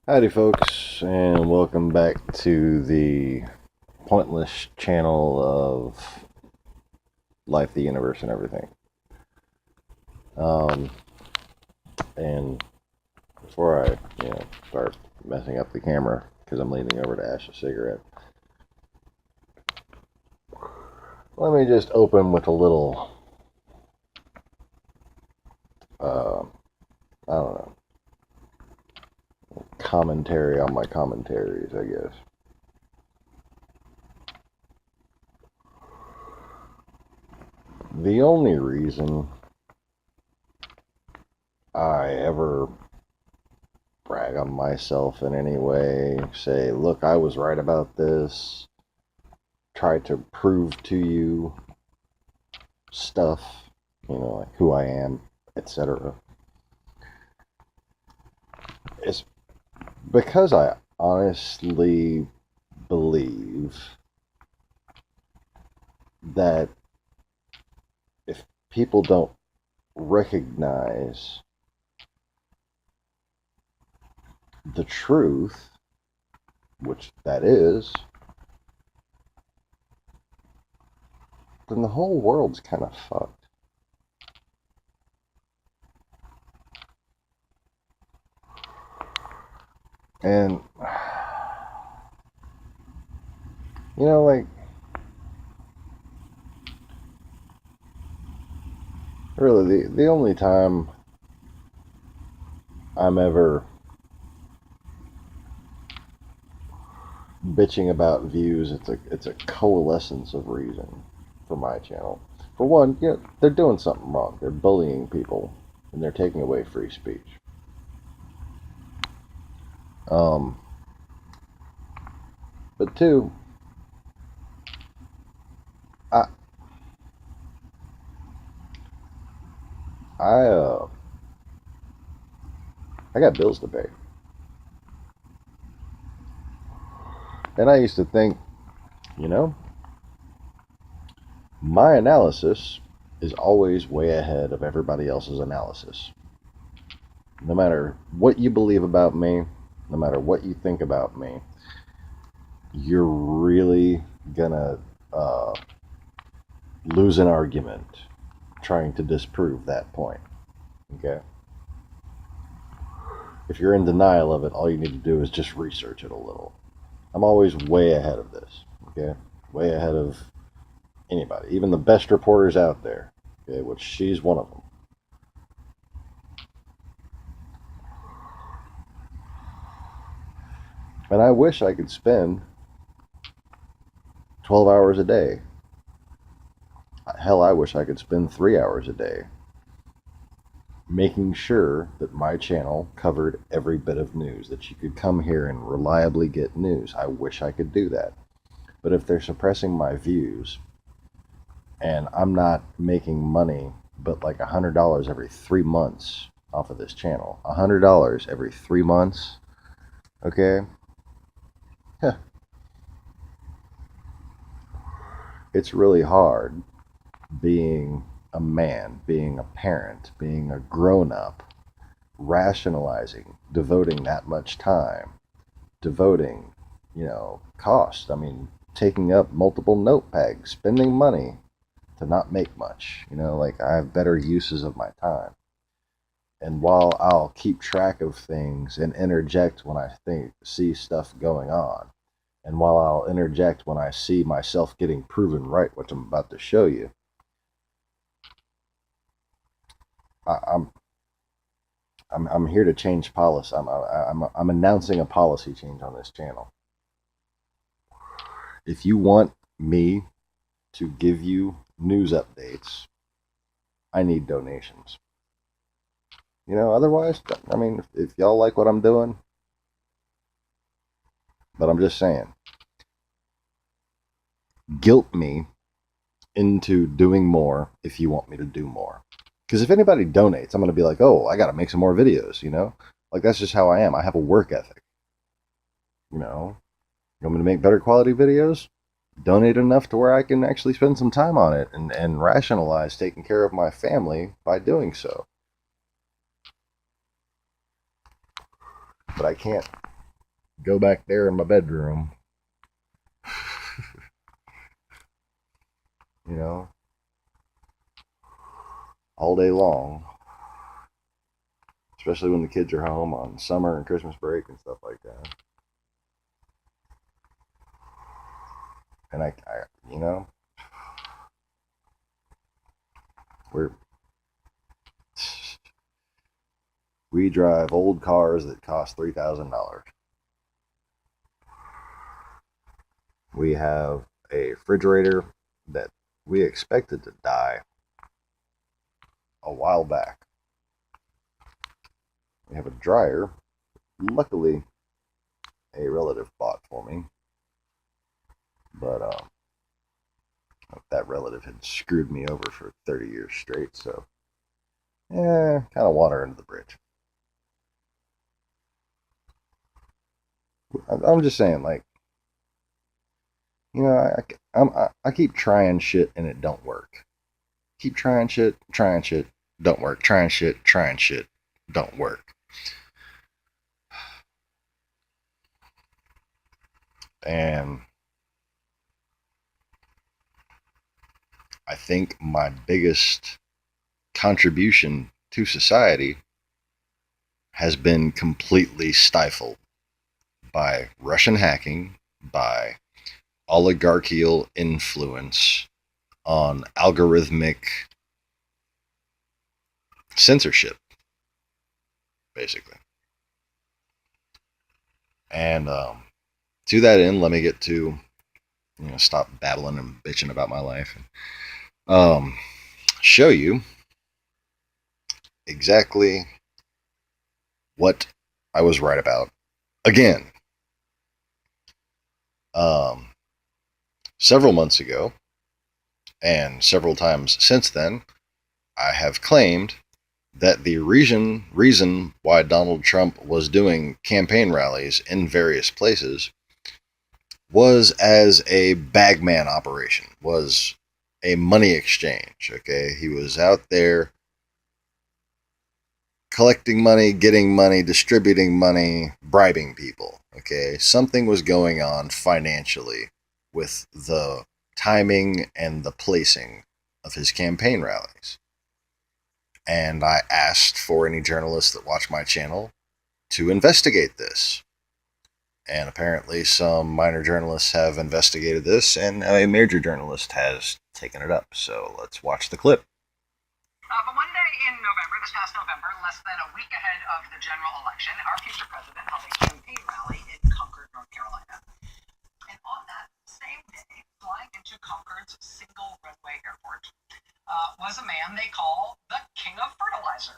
Howdy folks, and welcome back to the pointless channel of life, the universe, and everything. Um, and before I, start messing up the camera, because I'm leaning over to ash a cigarette, let me just open with a little, I don't know, commentary on my commentaries, I guess. The only reason I ever brag on myself in any way, say, look, I was right about this, try to prove to you stuff, like who I am, etc. It's because I honestly believe that if people don't recognize the truth, which that is, then the whole world's kind of fucked. And, like, really, the only time I'm ever bitching about views, it's a coalescence of reason for my channel. For one, they're doing something wrong. They're bullying people, and they're taking away free speech. But two, I I uh I got bills to pay, and I used to think, you know, my analysis is always way ahead of everybody else's analysis. No matter what you believe about me, no matter what you think about me, you're really gonna lose an argument trying to disprove that point. Okay? If you're in denial of it, all you need to do is just research it a little. I'm always way ahead of this. Okay? Way ahead of anybody, even the best reporters out there. Okay? Which she's one of them. And I wish I could spend 12 hours a day. Hell, I wish I could spend 3 hours a day making sure that my channel covered every bit of news, that you could come here and reliably get news. I wish I could do that. But if they're suppressing my views and I'm not making money but like $100 every 3 months off of this channel, $100 every 3 months, okay? Huh. It's really hard being a man, being a parent, being a grown up, rationalizing, devoting that much time, devoting, cost. I mean, taking up multiple notepads, spending money to not make much. Like I have better uses of my time. And while I'll keep track of things and interject when I see stuff going on, and while I'll interject when I see myself getting proven right, which I'm about to show you, I, I'm I'm here to change policy. I'm announcing a policy change on this channel. If you want me to give you news updates, I need donations. Otherwise, I mean, if y'all like what I'm doing, but I'm just saying, guilt me into doing more if you want me to do more. Because if anybody donates, I'm going to be like, oh, I got to make some more videos, Like, that's just how I am. I have a work ethic. You want me to make better quality videos? Donate enough to where I can actually spend some time on it and rationalize taking care of my family by doing so. But I can't go back there in my bedroom, you know, all day long, especially when the kids are home on summer and Christmas break and stuff like that. And you know, we're we drive old cars that cost $3,000. We have a refrigerator that we expected to die a while back. We have a dryer, luckily a relative bought for me, but that relative had screwed me over for 30 years straight, so kind of water under the bridge. I'm just saying, like, you know, I keep trying shit and it don't work. Keep trying shit, don't work. Trying shit, don't work. And I think my biggest contribution to society has been completely stifled by Russian hacking, by oligarchical influence, on algorithmic censorship, basically. And to that end, let me get to, stop babbling and bitching about my life. Show you exactly what I was right about again. Several months ago, and several times since then, I have claimed that the reason why Donald Trump was doing campaign rallies in various places was as a bagman operation, was a money exchange, okay? He was out there collecting money, getting money, distributing money, bribing people, okay? Something was going on financially with the timing and the placing of his campaign rallies. And I asked for any journalists that watch my channel to investigate this. And apparently some minor journalists have investigated this, and a major journalist has taken it up. So let's watch the clip. But one day in November, this past November, less than a week ahead of the general election, our future president held a campaign rally in Concord, North Carolina. And on that same day, flying into Concord's single runway airport was a man they call the King of Fertilizer.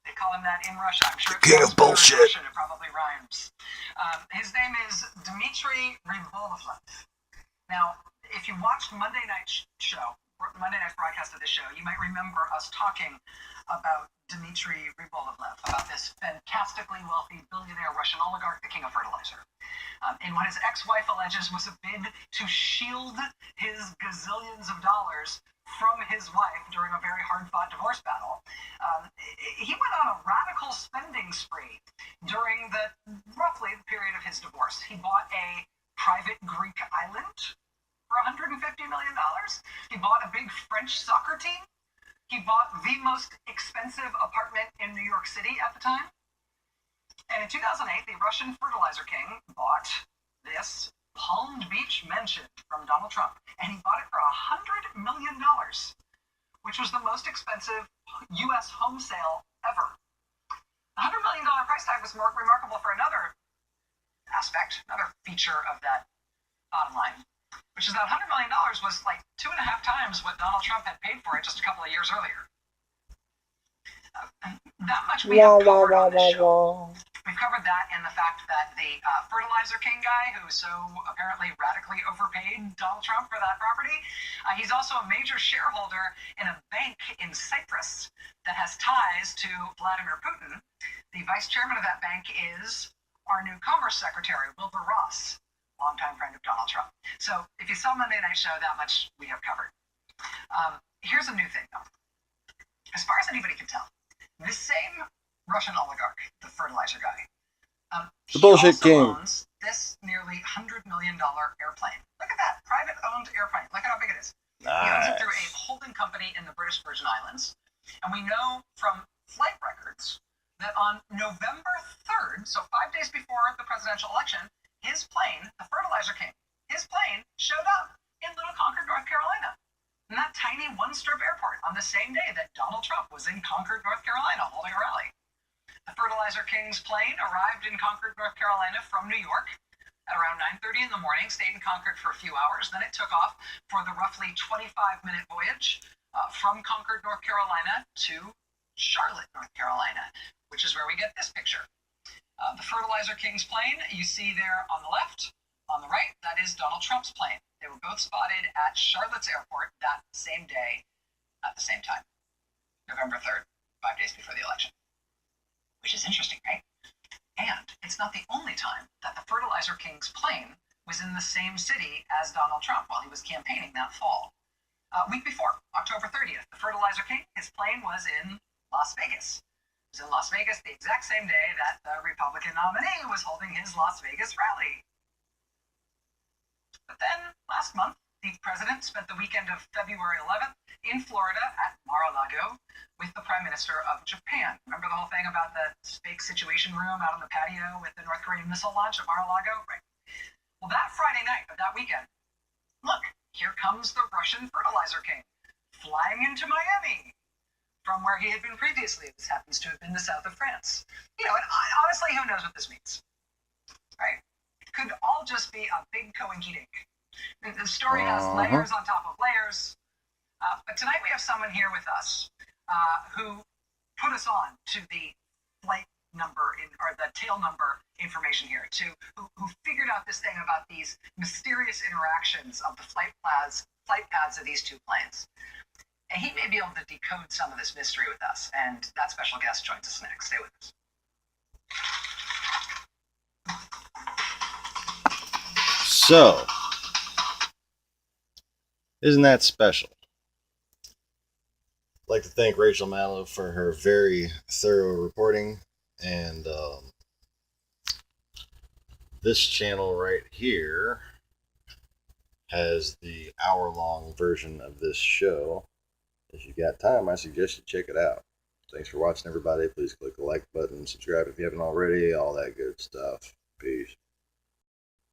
They call him that in Russia. I'm sure it's King of bullshit. Russian. It probably rhymes. His name is Dmitry Rybolovlev. Now, if you watched Monday night's broadcast of this show, you might remember us talking about Dmitry Rybolovlev, about this fantastically wealthy billionaire Russian oligarch, the King of Fertilizer. And what his ex-wife alleges was a bid to shield his gazillions of dollars from his wife during a very hard-fought divorce battle. He went on a radical spending spree during roughly the period of his divorce. He bought a private Greek island for $150 million. He bought a big French soccer team. He bought the most expensive apartment in New York City at the time. And in 2008, the Russian fertilizer king bought this Palm Beach mansion from Donald Trump. And he bought it for $100 million, which was the most expensive U.S. home sale ever. The $100 million price tag was more remarkable for another aspect, another feature of that bottom line, which is that $100 million was like 2.5 times what Donald Trump had paid for it just a couple of years earlier. That much we have covered on this show. We've covered that and the fact that the fertilizer king guy, who so apparently radically overpaid Donald Trump for that property, he's also a major shareholder in a bank in Cyprus that has ties to Vladimir Putin. The vice chairman of that bank is our new Commerce Secretary, Wilbur Ross, longtime friend of Donald Trump. So if you saw Monday Night Show, that much we have covered. Here's a new thing, though. As far as anybody can tell, this same Russian oligarch, the fertilizer guy, The Bullshit also King owns this nearly $100 million airplane. Look at that, private-owned airplane. Look at how big it is. Nice. He owns it through a holding company in the British Virgin Islands. And we know from flight records that on November 3rd, so 5 days before the presidential election, his plane, the Fertilizer King, his plane showed up in Little Concord, North Carolina, in that tiny one-strip airport on the same day that Donald Trump was in Concord, North Carolina, holding a rally. The Fertilizer King's plane arrived in Concord, North Carolina from New York at around 9:30 in the morning, stayed in Concord for a few hours. Then it took off for the roughly 25-minute voyage from Concord, North Carolina to Charlotte, North Carolina, which is where we get this picture. The Fertilizer King's plane you see there on the left. On the right, that is Donald Trump's plane. They were both spotted at Charlotte's airport that same day at the same time, November 3rd, 5 days before the election. Which is interesting, right? And it's not the only time that the Fertilizer King's plane was in the same city as Donald Trump while he was campaigning that fall. A week before, October 30th, the Fertilizer King, his plane was in Las Vegas. It was in Las Vegas the exact same day that the Republican nominee was holding his Las Vegas rally. But then, last month, the president spent the weekend of February 11th in Florida at Mar-a-Lago with the Prime Minister of Japan. Remember the whole thing about the fake situation room out on the patio with the North Korean missile launch at Mar-a-Lago? Right. Well, that Friday night of that weekend, look, here comes the Russian Fertilizer King flying into Miami from where he had been previously. This happens to have been the south of France. You know, and honestly, who knows what this means, right? It could all just be a big coinky-dink. The story has layers on top of layers. But tonight we have someone here with us who put us on to the flight number or the tail number information here, who figured out this thing about these mysterious interactions of the flight paths of these two planes. And he may be able to decode some of this mystery with us. And that special guest joins us next. Stay with us. So, isn't that special? I'd like to thank Rachel Mallow for her very thorough reporting, and this channel right here has the hour-long version of this show. If you got time, I suggest you check it out. Thanks for watching, everybody. Please click the like button, subscribe if you haven't already, all that good stuff. Peace.